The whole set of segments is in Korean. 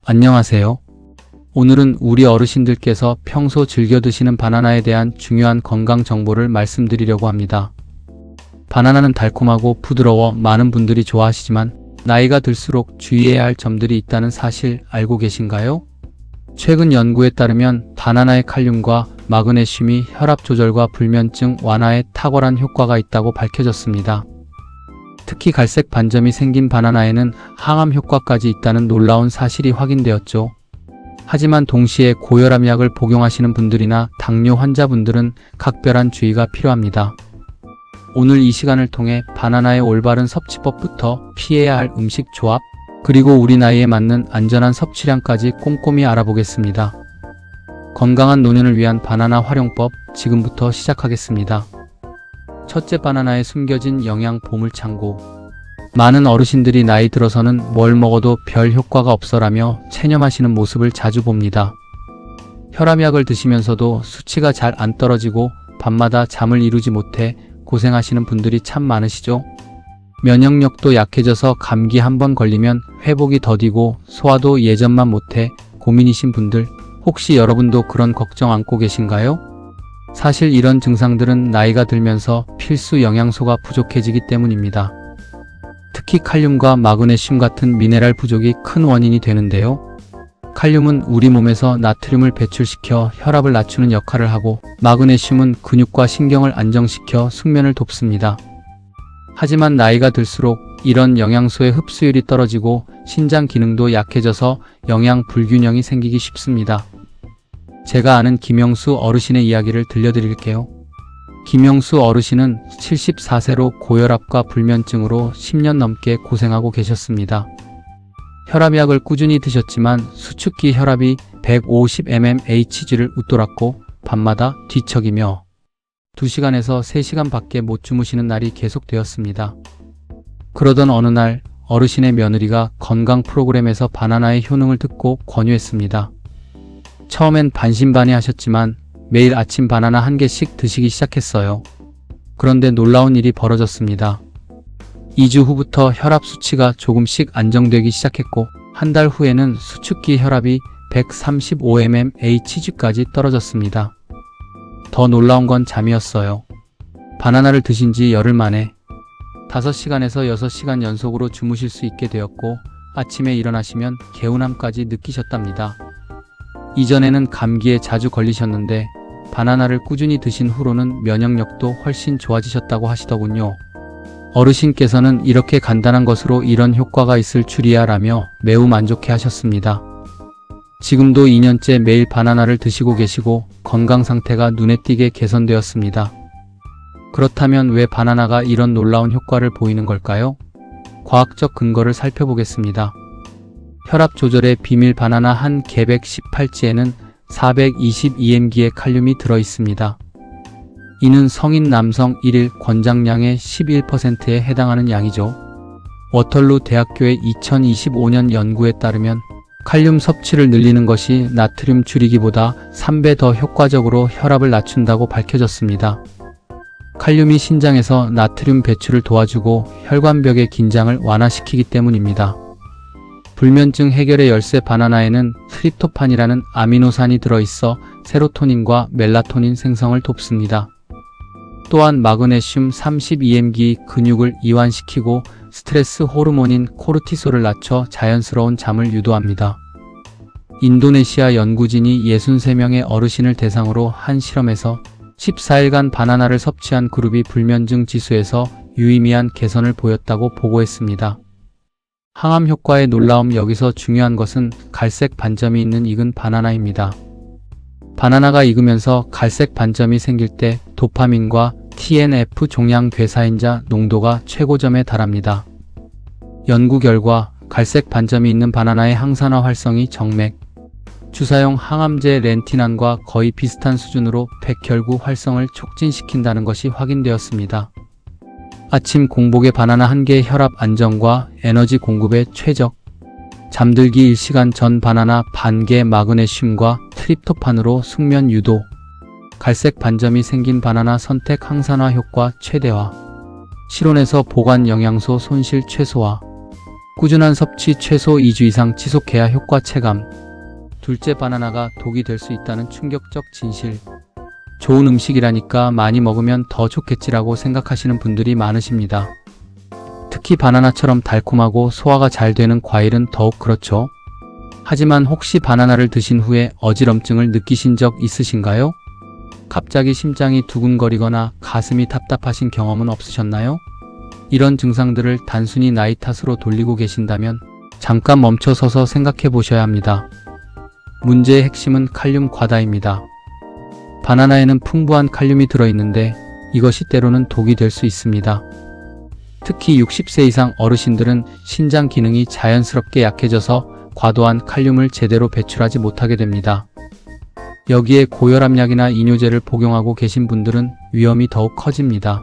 안녕하세요. 오늘은 우리 어르신들께서 평소 즐겨 드시는 바나나에 대한 중요한 건강 정보를 말씀드리려고 합니다. 바나나는 달콤하고 부드러워 많은 분들이 좋아하시지만 나이가 들수록 주의해야 할 점들이 있다는 사실 알고 계신가요? 최근 연구에 따르면 바나나의 칼륨과 마그네슘이 혈압 조절과 불면증 완화에 탁월한 효과가 있다고 밝혀졌습니다. 특히 갈색 반점이 생긴 바나나에는 항암 효과까지 있다는 놀라운 사실이 확인되었죠. 하지만 동시에 고혈압약을 복용하시는 분들이나 당뇨 환자분들은 각별한 주의가 필요합니다. 오늘 이 시간을 통해 바나나의 올바른 섭취법부터 피해야 할 음식 조합, 그리고 우리 나이에 맞는 안전한 섭취량까지 꼼꼼히 알아보겠습니다. 건강한 노년을 위한 바나나 활용법 지금부터 시작하겠습니다. 첫째, 바나나에 숨겨진 영양 보물창고. 많은 어르신들이 나이 들어서는 뭘 먹어도 별 효과가 없어라며 체념하시는 모습을 자주 봅니다. 혈압약을 드시면서도 수치가 잘 안 떨어지고 밤마다 잠을 이루지 못해 고생하시는 분들이 참 많으시죠? 면역력도 약해져서 감기 한번 걸리면 회복이 더디고 소화도 예전만 못해 고민이신 분들, 혹시 여러분도 그런 걱정 안고 계신가요? 사실 이런 증상들은 나이가 들면서 필수 영양소가 부족해지기 때문입니다. 특히 칼륨과 마그네슘 같은 미네랄 부족이 큰 원인이 되는데요. 칼륨은 우리 몸에서 나트륨을 배출시켜 혈압을 낮추는 역할을 하고, 마그네슘은 근육과 신경을 안정시켜 숙면을 돕습니다. 하지만 나이가 들수록 이런 영양소의 흡수율이 떨어지고 신장 기능도 약해져서 영양 불균형이 생기기 쉽습니다. 제가 아는 김영수 어르신의 이야기를 들려드릴게요. 김영수 어르신은 74세로 고혈압과 불면증으로 10년 넘게 고생하고 계셨습니다. 혈압약을 꾸준히 드셨지만 수축기 혈압이 150mmHg를 웃돌았고 밤마다 뒤척이며 2시간에서 3시간 밖에 못 주무시는 날이 계속되었습니다. 그러던 어느 날 어르신의 며느리가 건강 프로그램에서 바나나의 효능을 듣고 권유했습니다. 처음엔 반신반의하셨지만 매일 아침 바나나 한 개씩 드시기 시작했어요. 그런데 놀라운 일이 벌어졌습니다. 2주 후부터 혈압 수치가 조금씩 안정되기 시작했고, 한 달 후에는 수축기 혈압이 135mmHg까지 떨어졌습니다. 더 놀라운 건 잠이었어요. 바나나를 드신 지 열흘 만에 5시간에서 6시간 연속으로 주무실 수 있게 되었고, 아침에 일어나시면 개운함까지 느끼셨답니다. 이전에는 감기에 자주 걸리셨는데 바나나를 꾸준히 드신 후로는 면역력도 훨씬 좋아지셨다고 하시더군요. 어르신께서는 이렇게 간단한 것으로 이런 효과가 있을 줄이야 라며 매우 만족해 하셨습니다. 지금도 2년째 매일 바나나를 드시고 계시고 건강 상태가 눈에 띄게 개선되었습니다. 그렇다면 왜 바나나가 이런 놀라운 효과를 보이는 걸까요? 과학적 근거를 살펴보겠습니다. 혈압 조절의 비밀 바나나 한 개백 18지에는 422mg의 칼륨이 들어있습니다. 이는 성인 남성 1일 권장량의 11%에 해당하는 양이죠. 워털루 대학교의 2025년 연구에 따르면 칼륨 섭취를 늘리는 것이 나트륨 줄이기보다 3배 더 효과적으로 혈압을 낮춘다고 밝혀졌습니다. 칼륨이 신장에서 나트륨 배출을 도와주고 혈관벽의 긴장을 완화시키기 때문입니다. 불면증 해결의 열쇠 바나나에는 트립토판이라는 아미노산이 들어있어 세로토닌과 멜라토닌 생성을 돕습니다. 또한 마그네슘 32mg 근육을 이완시키고 스트레스 호르몬인 코르티솔을 낮춰 자연스러운 잠을 유도합니다. 인도네시아 연구진이 63명의 어르신을 대상으로 한 실험에서 14일간 바나나를 섭취한 그룹이 불면증 지수에서 유의미한 개선을 보였다고 보고했습니다. 항암 효과의 놀라움. 여기서 중요한 것은 갈색 반점이 있는 익은 바나나입니다. 바나나가 익으면서 갈색 반점이 생길 때 도파민과 TNF 종양 괴사인자 농도가 최고점에 달합니다. 연구 결과 갈색 반점이 있는 바나나의 항산화 활성이 정맥, 주사용 항암제 렌티난과 거의 비슷한 수준으로 백혈구 활성을 촉진시킨다는 것이 확인되었습니다. 아침 공복에 바나나 한 개의 혈압 안정과 에너지 공급에 최적. 잠들기 1시간 전 바나나 반 개 마그네슘과 트립토판으로 숙면 유도. 갈색 반점이 생긴 바나나 선택 항산화 효과 최대화. 실온에서 보관 영양소 손실 최소화. 꾸준한 섭취 최소 2주 이상 지속해야 효과 체감. 둘째, 바나나가 독이 될 수 있다는 충격적 진실. 좋은 음식이라니까 많이 먹으면 더 좋겠지라고 생각하시는 분들이 많으십니다. 특히 바나나처럼 달콤하고 소화가 잘 되는 과일은 더욱 그렇죠. 하지만 혹시 바나나를 드신 후에 어지럼증을 느끼신 적 있으신가요? 갑자기 심장이 두근거리거나 가슴이 답답하신 경험은 없으셨나요? 이런 증상들을 단순히 나이 탓으로 돌리고 계신다면 잠깐 멈춰서서 생각해 보셔야 합니다. 문제의 핵심은 칼륨 과다입니다. 바나나에는 풍부한 칼륨이 들어있는데 이것이 때로는 독이 될 수 있습니다. 특히 60세 이상 어르신들은 신장 기능이 자연스럽게 약해져서 과도한 칼륨을 제대로 배출하지 못하게 됩니다. 여기에 고혈압약이나 이뇨제를 복용하고 계신 분들은 위험이 더욱 커집니다.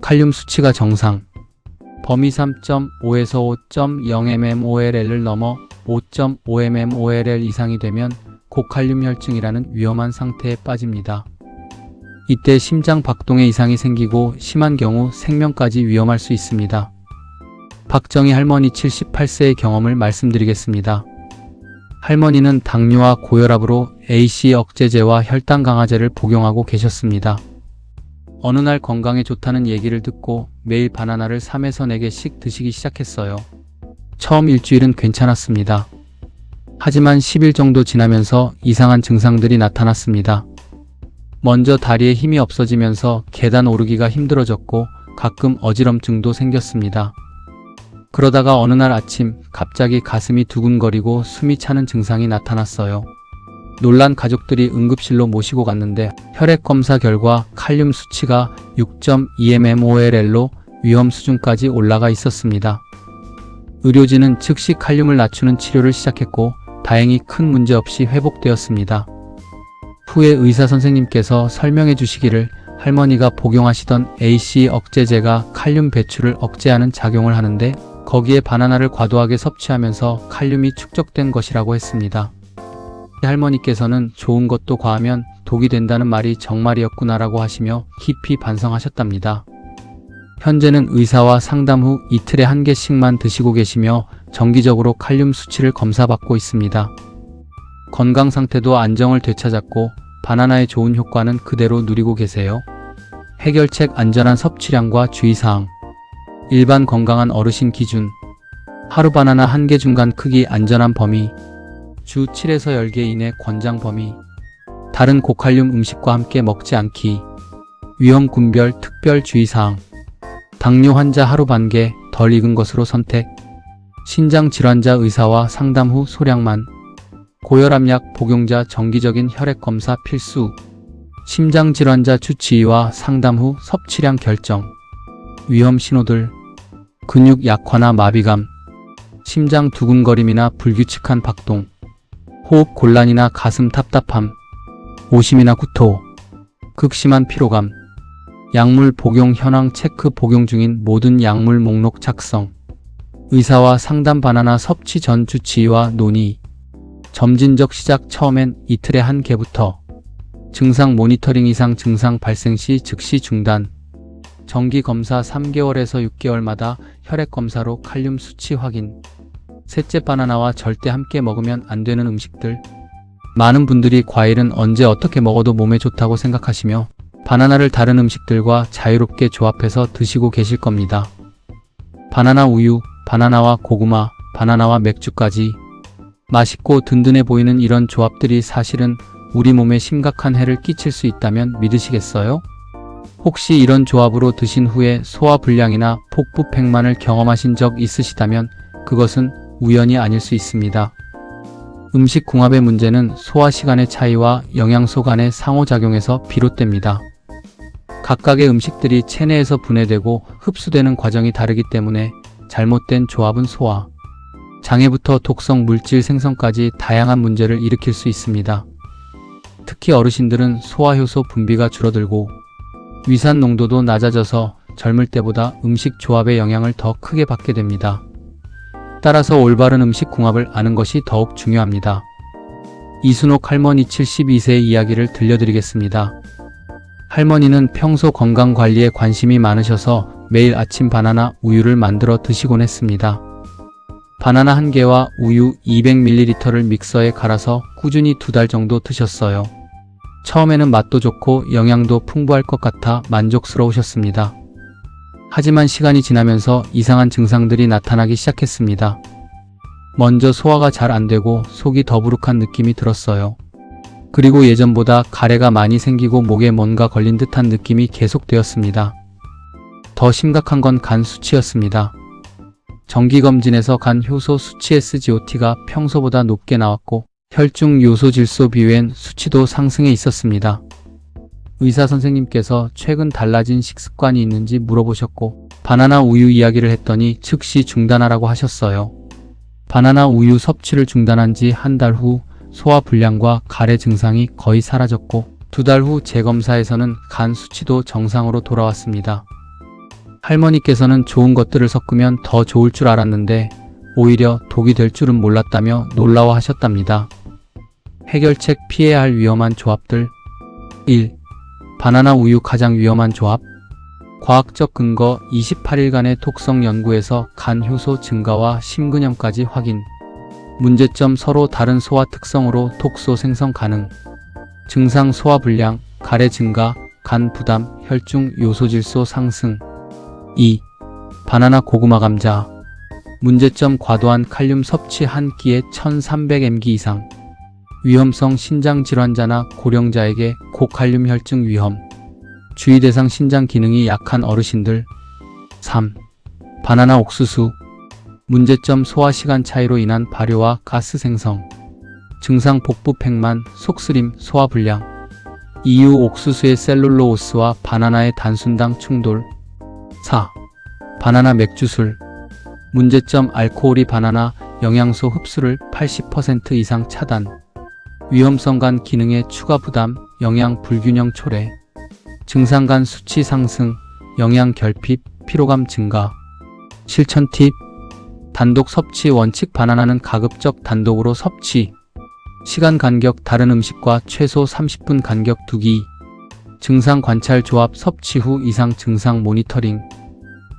칼륨 수치가 정상, 범위 3.5에서 5.0mmOL을 넘어 5.5mmOL 이상이 되면 고칼륨 혈증이라는 위험한 상태에 빠집니다. 이때 심장 박동에 이상이 생기고 심한 경우 생명까지 위험할 수 있습니다. 박정희 할머니 78세의 경험을 말씀드리겠습니다. 할머니는 당뇨와 고혈압으로 AC 억제제와 혈당 강화제를 복용하고 계셨습니다. 어느 날 건강에 좋다는 얘기를 듣고 매일 바나나를 3에서 4개씩 드시기 시작했어요. 처음 일주일은 괜찮았습니다. 하지만 10일 정도 지나면서 이상한 증상들이 나타났습니다. 먼저 다리에 힘이 없어지면서 계단 오르기가 힘들어졌고 가끔 어지럼증도 생겼습니다. 그러다가 어느 날 아침 갑자기 가슴이 두근거리고 숨이 차는 증상이 나타났어요. 놀란 가족들이 응급실로 모시고 갔는데 혈액 검사 결과 칼륨 수치가 6.2mmOL로 위험 수준까지 올라가 있었습니다. 의료진은 즉시 칼륨을 낮추는 치료를 시작했고 다행히 큰 문제 없이 회복되었습니다. 후에 의사 선생님께서 설명해 주시기를 할머니가 복용하시던 AC 억제제가 칼륨 배출을 억제하는 작용을 하는데 거기에 바나나를 과도하게 섭취하면서 칼륨이 축적된 것이라고 했습니다. 할머니께서는 좋은 것도 과하면 독이 된다는 말이 정말이었구나라고 하시며 깊이 반성하셨답니다. 현재는 의사와 상담 후 이틀에 1개씩만 드시고 계시며 정기적으로 칼륨 수치를 검사받고 있습니다. 건강 상태도 안정을 되찾았고 바나나의 좋은 효과는 그대로 누리고 계세요. 해결책: 안전한 섭취량과 주의사항. 일반 건강한 어르신 기준. 하루 바나나 1개 중간 크기 안전한 범위. 주 7에서 10개 이내 권장 범위. 다른 고칼륨 음식과 함께 먹지 않기. 위험 군별 특별 주의사항. 당뇨 환자 하루 반 개, 덜 익은 것으로 선택. 신장 질환자 의사와 상담 후 소량만. 고혈압약 복용자 정기적인 혈액 검사 필수. 심장 질환자 주치의와 상담 후 섭취량 결정. 위험 신호들. 근육 약화나 마비감. 심장 두근거림이나 불규칙한 박동. 호흡 곤란이나 가슴 답답함. 오심이나 구토. 극심한 피로감. 약물 복용 현황 체크. 복용 중인 모든 약물 목록 작성. 의사와 상담. 바나나 섭취 전 주치의와 논의. 점진적 시작. 처음엔 이틀에 1개부터. 증상 모니터링. 이상 증상 발생 시 즉시 중단. 정기 검사 3개월에서 6개월마다 혈액 검사로 칼륨 수치 확인. 셋째, 바나나와 절대 함께 먹으면 안 되는 음식들. 많은 분들이 과일은 언제 어떻게 먹어도 몸에 좋다고 생각하시며 바나나를 다른 음식들과 자유롭게 조합해서 드시고 계실 겁니다. 바나나 우유, 바나나와 고구마, 바나나와 맥주까지. 맛있고 든든해 보이는 이런 조합들이 사실은 우리 몸에 심각한 해를 끼칠 수 있다면 믿으시겠어요? 혹시 이런 조합으로 드신 후에 소화불량이나 복부 팽만을 경험하신 적 있으시다면 그것은 우연이 아닐 수 있습니다. 음식 궁합의 문제는 소화 시간의 차이와 영양소 간의 상호작용에서 비롯됩니다. 각각의 음식들이 체내에서 분해되고 흡수되는 과정이 다르기 때문에 잘못된 조합은 소화, 장애부터 독성 물질 생성까지 다양한 문제를 일으킬 수 있습니다. 특히 어르신들은 소화효소 분비가 줄어들고 위산 농도도 낮아져서 젊을 때보다 음식 조합의 영향을 더 크게 받게 됩니다. 따라서 올바른 음식 궁합을 아는 것이 더욱 중요합니다. 이순옥 할머니 72세의 이야기를 들려드리겠습니다. 할머니는 평소 건강관리에 관심이 많으셔서 매일 아침 바나나 우유를 만들어 드시곤 했습니다. 바나나 1개와 우유 200ml를 믹서에 갈아서 꾸준히 2달 정도 드셨어요. 처음에는 맛도 좋고 영양도 풍부할 것 같아 만족스러우셨습니다. 하지만 시간이 지나면서 이상한 증상들이 나타나기 시작했습니다. 먼저 소화가 잘 안 되고 속이 더부룩한 느낌이 들었어요. 그리고 예전보다 가래가 많이 생기고 목에 뭔가 걸린 듯한 느낌이 계속되었습니다. 더 심각한 건 간 수치였습니다. 정기검진에서 간 효소 수치 SGOT가 평소보다 높게 나왔고 혈중 요소 질소 비율엔 수치도 상승해 있었습니다. 의사 선생님께서 최근 달라진 식습관이 있는지 물어보셨고 바나나 우유 이야기를 했더니 즉시 중단하라고 하셨어요. 바나나 우유 섭취를 중단한 지 1달 후 소화 불량과 가래 증상이 거의 사라졌고 2달 후 재검사에서는 간 수치도 정상으로 돌아왔습니다. 할머니께서는 좋은 것들을 섞으면 더 좋을 줄 알았는데 오히려 독이 될 줄은 몰랐다며 놀라워하셨답니다. 해결책 피해야 할 위험한 조합들 1. 바나나 우유 가장 위험한 조합 과학적 근거 28일간의 독성 연구에서 간 효소 증가와 심근염까지 확인 문제점 서로 다른 소화 특성으로 독소 생성 가능 증상 소화 불량, 가래 증가, 간 부담, 혈중 요소질소 상승 2. 바나나 고구마 감자 문제점 과도한 칼륨 섭취 한 끼에 1300mg 이상 위험성 신장 질환자나 고령자에게 고칼륨 혈증 위험 주의 대상 신장 기능이 약한 어르신들 3. 바나나 옥수수 문제점 소화 시간 차이로 인한 발효와 가스 생성 증상 복부 팽만, 속쓰림, 소화 불량 이유 옥수수의 셀룰로오스와 바나나의 단순당 충돌 4. 바나나 맥주술 문제점 알코올이 바나나 영양소 흡수를 80% 이상 차단 위험성 간 기능의 추가 부담, 영양 불균형 초래 증상 간 수치 상승, 영양 결핍, 피로감 증가 실천 팁 단독 섭취 원칙 바나나는 가급적 단독으로 섭취 시간 간격 다른 음식과 최소 30분 간격 두기 증상 관찰 조합 섭취 후 이상 증상 모니터링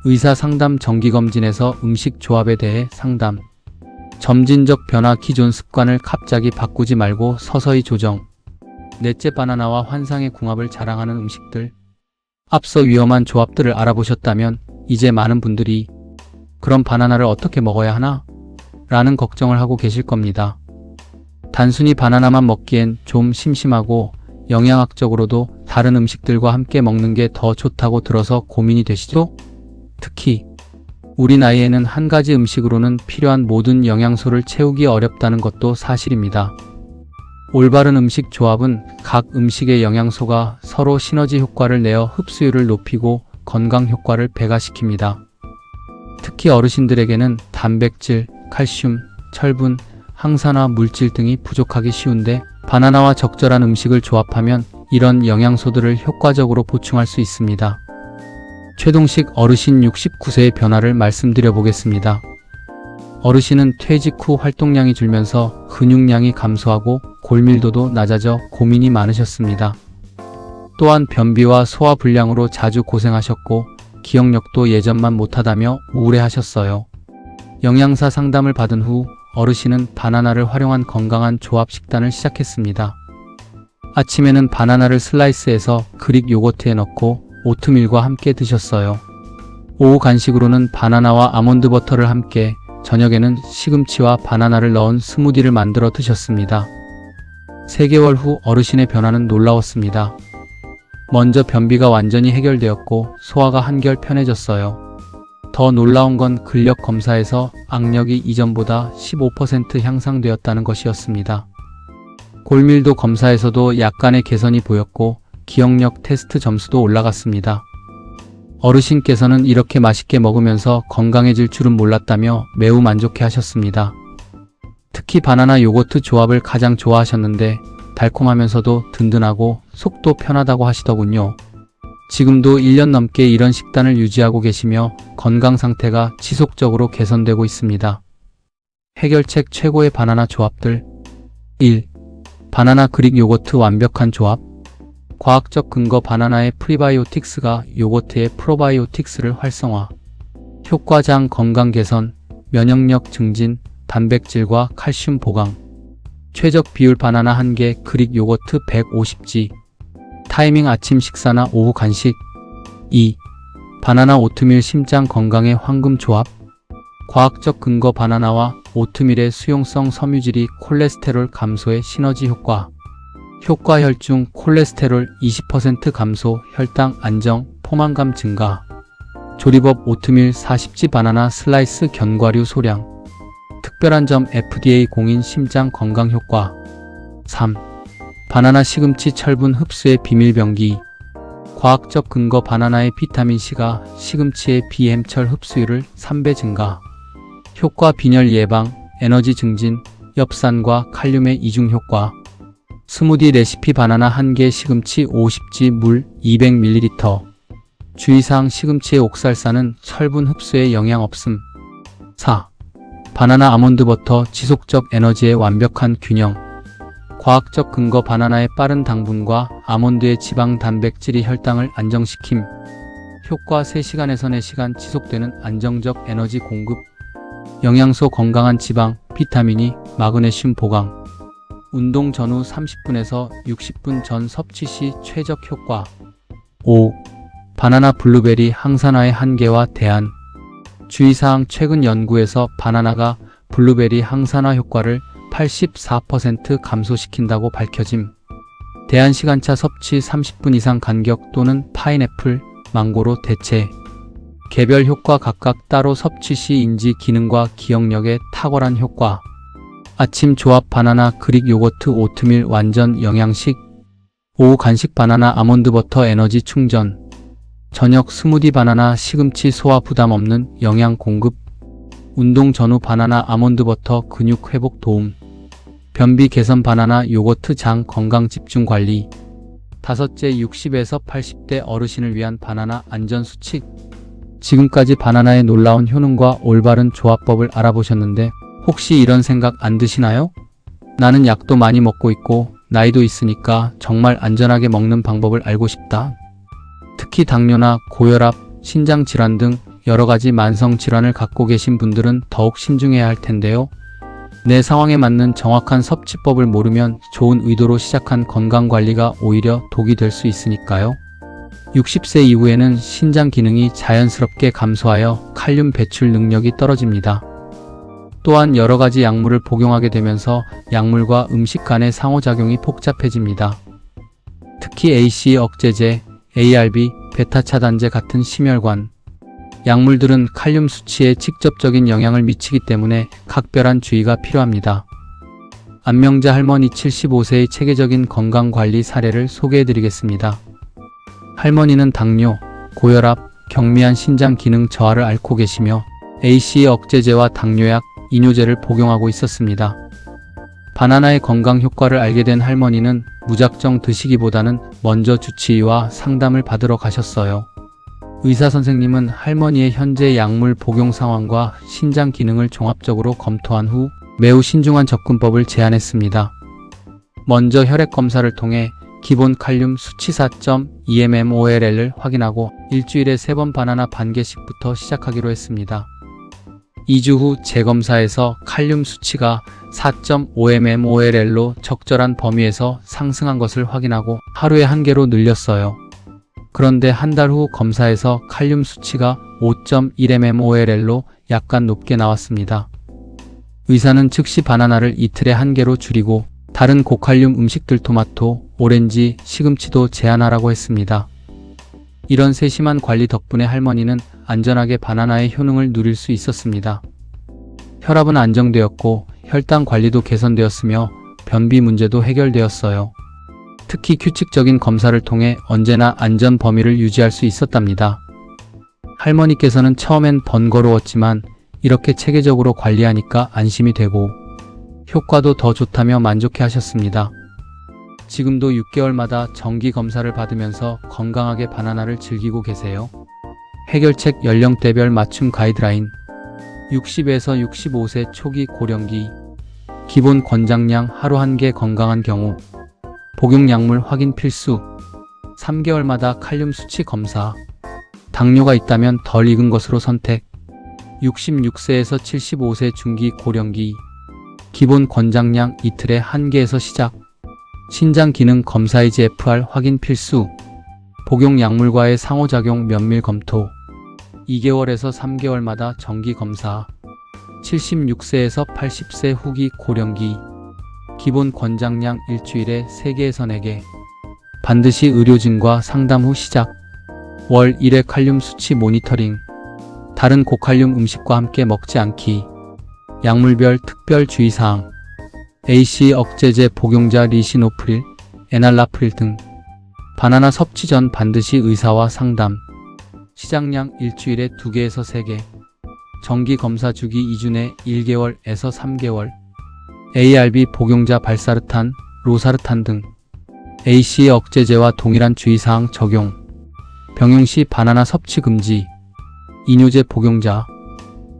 의사 상담 정기검진에서 음식 조합에 대해 상담 점진적 변화 기존 습관을 갑자기 바꾸지 말고 서서히 조정 넷째 바나나와 환상의 궁합을 자랑하는 음식들 앞서 위험한 조합들을 알아보셨다면 이제 많은 분들이 그럼 바나나를 어떻게 먹어야 하나? 라는 걱정을 하고 계실 겁니다. 단순히 바나나만 먹기엔 좀 심심하고 영양학적으로도 다른 음식들과 함께 먹는 게 더 좋다고 들어서 고민이 되시죠? 특히 우리 나이에는 한 가지 음식으로는 필요한 모든 영양소를 채우기 어렵다는 것도 사실입니다. 올바른 음식 조합은 각 음식의 영양소가 서로 시너지 효과를 내어 흡수율을 높이고 건강 효과를 배가시킵니다. 특히 어르신들에게는 단백질, 칼슘, 철분, 항산화 물질 등이 부족하기 쉬운데 바나나와 적절한 음식을 조합하면 이런 영양소들을 효과적으로 보충할 수 있습니다. 최동식 어르신 69세의 변화를 말씀드려 보겠습니다. 어르신은 퇴직 후 활동량이 줄면서 근육량이 감소하고 골밀도도 낮아져 고민이 많으셨습니다. 또한 변비와 소화 불량으로 자주 고생하셨고 기억력도 예전만 못하다며 우울해하셨어요. 영양사 상담을 받은 후 어르신은 바나나를 활용한 건강한 조합 식단을 시작했습니다. 아침에는 바나나를 슬라이스해서 그릭 요거트에 넣고 오트밀과 함께 드셨어요. 오후 간식으로는 바나나와 아몬드 버터를 함께, 저녁에는 시금치와 바나나를 넣은 스무디를 만들어 드셨습니다. 3개월 후 어르신의 변화는 놀라웠습니다. 먼저 변비가 완전히 해결되었고 소화가 한결 편해졌어요. 더 놀라운 건 근력 검사에서 악력이 이전보다 15% 향상되었다는 것이었습니다. 골밀도 검사에서도 약간의 개선이 보였고 기억력 테스트 점수도 올라갔습니다. 어르신께서는 이렇게 맛있게 먹으면서 건강해질 줄은 몰랐다며 매우 만족해 하셨습니다. 특히 바나나 요거트 조합을 가장 좋아하셨는데 달콤하면서도 든든하고 속도 편하다고 하시더군요. 지금도 1년 넘게 이런 식단을 유지하고 계시며 건강 상태가 지속적으로 개선되고 있습니다. 해결책 최고의 바나나 조합들 1. 바나나 그릭 요거트 완벽한 조합 과학적 근거 바나나의 프리바이오틱스가 요거트의 프로바이오틱스를 활성화 효과장 건강 개선 면역력 증진, 단백질과 칼슘 보강. 최적 비율 바나나 1개, 그릭 요거트 150g. 타이밍 아침 식사나 오후 간식. 2. 바나나 오트밀 심장 건강의 황금 조합. 과학적 근거 바나나와 오트밀의 수용성 섬유질이 콜레스테롤 감소에 시너지 효과. 효과 혈중 콜레스테롤 20% 감소, 혈당 안정, 포만감 증가. 조리법 오트밀 40g 바나나 슬라이스 견과류 소량. 특별한 점 FDA 공인 심장 건강 효과. 3. 바나나 시금치 철분 흡수의 비밀 병기. 과학적 근거 바나나의 비타민C가 시금치의 비햄철 흡수율을 3배 증가. 효과 빈혈 예방, 에너지 증진, 엽산과 칼륨의 이중 효과. 스무디 레시피 바나나 1개 시금치 50g 물 200ml. 주의사항 시금치의 옥살사는 철분 흡수에 영향 없음. 4. 바나나 아몬드 버터 지속적 에너지의 완벽한 균형. 과학적 근거 바나나의 빠른 당분과 아몬드의 지방 단백질이 혈당을 안정시킴. 효과 3시간에서 4시간 지속되는 안정적 에너지 공급. 영양소 건강한 지방, 비타민이, 마그네슘 보강. 운동 전후 30분에서 60분 전 섭취 시 최적 효과. 5. 바나나 블루베리 항산화의 한계와 대안. 주의사항 최근 연구에서 바나나가 블루베리 항산화 효과를 84% 감소시킨다고 밝혀짐. 대한시간차 섭취 30분 이상 간격 또는 파인애플, 망고로 대체. 개별 효과 각각 따로 섭취 시 인지 기능과 기억력에 탁월한 효과. 아침 조합 바나나 그릭 요거트 오트밀 완전 영양식. 오후 간식 바나나 아몬드 버터 에너지 충전. 저녁 스무디 바나나 시금치 소화 부담 없는 영양 공급. 운동 전후 바나나 아몬드 버터 근육 회복 도움. 변비 개선 바나나 요거트 장 건강 집중 관리. 5째 60에서 80대 어르신을 위한 바나나 안전 수칙. 지금까지 바나나의 놀라운 효능과 올바른 조합법을 알아보셨는데 혹시 이런 생각 안 드시나요? 나는 약도 많이 먹고 있고 나이도 있으니까 정말 안전하게 먹는 방법을 알고 싶다. 특히 당뇨나 고혈압, 신장질환 등 여러가지 만성질환을 갖고 계신 분들은 더욱 신중해야 할 텐데요. 내 상황에 맞는 정확한 섭취법을 모르면 좋은 의도로 시작한 건강관리가 오히려 독이 될 수 있으니까요. 60세 이후에는 신장 기능이 자연스럽게 감소하여 칼륨 배출 능력이 떨어집니다. 또한 여러가지 약물을 복용하게 되면서 약물과 음식 간의 상호작용이 복잡해집니다. 특히 AC 억제제, ARB, 베타 차단제 같은 심혈관 약물들은 칼륨 수치에 직접적인 영향을 미치기 때문에 각별한 주의가 필요합니다. 안명자 할머니 75세의 체계적인 건강관리 사례를 소개해드리겠습니다. 할머니는 당뇨, 고혈압, 경미한 신장 기능 저하를 앓고 계시며 AC 억제제와 당뇨약, 이뇨제를 복용하고 있었습니다. 바나나의 건강 효과를 알게 된 할머니는 무작정 드시기보다는 먼저 주치의와 상담을 받으러 가셨어요. 의사 선생님은 할머니의 현재 약물 복용 상황과 신장 기능을 종합적으로 검토한 후 매우 신중한 접근법을 제안했습니다. 먼저 혈액 검사를 통해 기본 칼륨 수치 4.2mmOL을 확인하고 일주일에 3번 바나나 반 개씩부터 시작하기로 했습니다. 2주 후 재검사에서 칼륨 수치가 4.5mmOL로 적절한 범위에서 상승한 것을 확인하고 하루에 1개로 늘렸어요. 그런데 한 달 후 검사에서 칼륨 수치가 5.1mmOL로 약간 높게 나왔습니다. 의사는 즉시 바나나를 이틀에 1개로 줄이고 다른 고칼륨 음식들 토마토, 오렌지, 시금치도 제한하라고 했습니다. 이런 세심한 관리 덕분에 할머니는 안전하게 바나나의 효능을 누릴 수 있었습니다. 혈압은 안정되었고 혈당 관리도 개선되었으며 변비 문제도 해결되었어요. 특히 규칙적인 검사를 통해 언제나 안전 범위를 유지할 수 있었답니다. 할머니께서는 처음엔 번거로웠지만 이렇게 체계적으로 관리하니까 안심이 되고 효과도 더 좋다며 만족해 하셨습니다. 지금도 6개월마다 정기 검사를 받으면서 건강하게 바나나를 즐기고 계세요. 해결책 연령대별 맞춤 가이드라인. 60에서 65세 초기 고령기. 기본 권장량 하루 1개 건강한 경우. 복용약물 확인 필수. 3개월마다 칼륨 수치 검사. 당뇨가 있다면 덜 익은 것으로 선택. 66세에서 75세 중기 고령기. 기본 권장량 이틀에 1개에서 시작. 신장 기능 검사 IGFR 확인 필수. 복용 약물과의 상호작용 면밀 검토. 2개월에서 3개월마다 정기 검사. 76세에서 80세 후기 고령기. 기본 권장량 일주일에 3개에서 4개. 반드시 의료진과 상담 후 시작. 월 1회 칼륨 수치 모니터링. 다른 고칼륨 음식과 함께 먹지 않기. 약물별 특별 주의사항. AC 억제제 복용자 리시노프릴, 에날라프릴 등. 바나나 섭취 전 반드시 의사와 상담. 시장량 일주일에 2개에서 3개. 정기 검사 주기 2주 내 1개월에서 3개월. ARB 복용자 발사르탄, 로사르탄 등. AC 억제제와 동일한 주의사항 적용. 병용 시 바나나 섭취 금지. 이뇨제 복용자.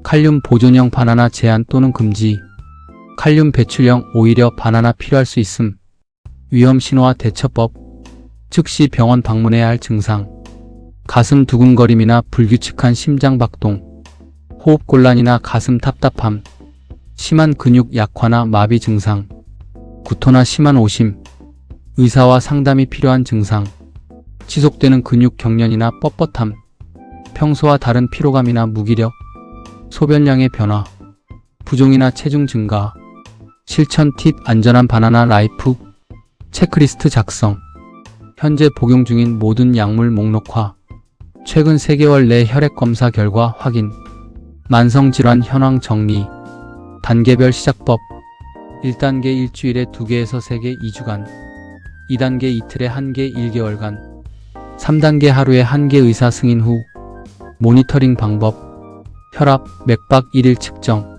칼륨 보존형 바나나 제한 또는 금지. 칼륨 배출형 오히려 바나나 필요할 수 있음. 위험 신호와 대처법. 즉시 병원 방문해야 할 증상. 가슴 두근거림이나 불규칙한 심장 박동. 호흡 곤란이나 가슴 답답함. 심한 근육 약화나 마비 증상. 구토나 심한 오심. 의사와 상담이 필요한 증상. 지속되는 근육 경련이나 뻣뻣함. 평소와 다른 피로감이나 무기력. 소변량의 변화. 부종이나 체중 증가. 실천 팁 안전한 바나나 라이프. 체크리스트 작성. 현재 복용 중인 모든 약물 목록화. 최근 3개월 내 혈액검사 결과 확인. 만성질환 현황 정리. 단계별 시작법. 1단계 일주일에 2개에서 3개 2주간. 2단계 이틀에 1개 1개월간. 3단계 하루에 1개 의사 승인 후. 모니터링 방법. 혈압, 맥박 1일 측정.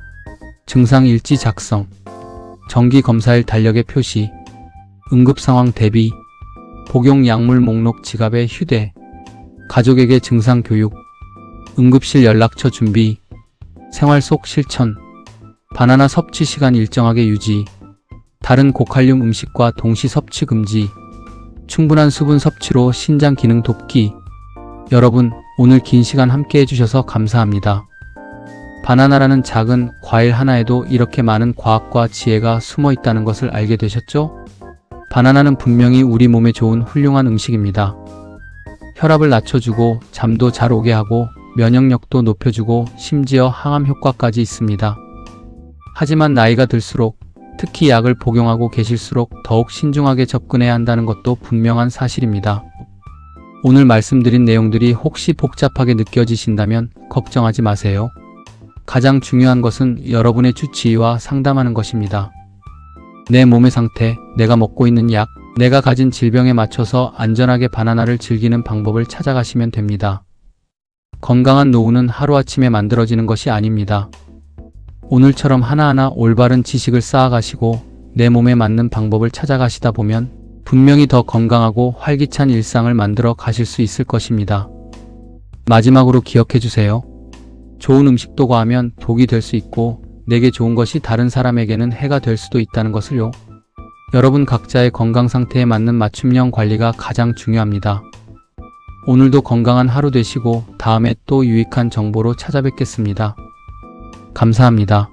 증상 일지 작성. 정기 검사일 달력의 표시. 응급 상황 대비. 복용 약물 목록 지갑에 휴대. 가족에게 증상 교육. 응급실 연락처 준비. 생활 속 실천. 바나나 섭취 시간 일정하게 유지. 다른 고칼륨 음식과 동시 섭취 금지. 충분한 수분 섭취로 신장 기능 돕기. 여러분, 오늘 긴 시간 함께 해주셔서 감사합니다. 바나나라는 작은 과일 하나에도 이렇게 많은 과학과 지혜가 숨어 있다는 것을 알게 되셨죠? 바나나는 분명히 우리 몸에 좋은 훌륭한 음식입니다. 혈압을 낮춰주고 잠도 잘 오게 하고 면역력도 높여주고 심지어 항암 효과까지 있습니다. 하지만 나이가 들수록 특히 약을 복용하고 계실수록 더욱 신중하게 접근해야 한다는 것도 분명한 사실입니다. 오늘 말씀드린 내용들이 혹시 복잡하게 느껴지신다면 걱정하지 마세요. 가장 중요한 것은 여러분의 주치의와 상담하는 것입니다. 내 몸의 상태, 내가 먹고 있는 약, 내가 가진 질병에 맞춰서 안전하게 바나나를 즐기는 방법을 찾아가시면 됩니다. 건강한 노후는 하루아침에 만들어지는 것이 아닙니다. 오늘처럼 하나하나 올바른 지식을 쌓아가시고 내 몸에 맞는 방법을 찾아가시다 보면 분명히 더 건강하고 활기찬 일상을 만들어 가실 수 있을 것입니다. 마지막으로 기억해 주세요. 좋은 음식도 과하면 독이 될 수 있고 내게 좋은 것이 다른 사람에게는 해가 될 수도 있다는 것을요. 여러분 각자의 건강 상태에 맞는 맞춤형 관리가 가장 중요합니다. 오늘도 건강한 하루 되시고 다음에 또 유익한 정보로 찾아뵙겠습니다. 감사합니다.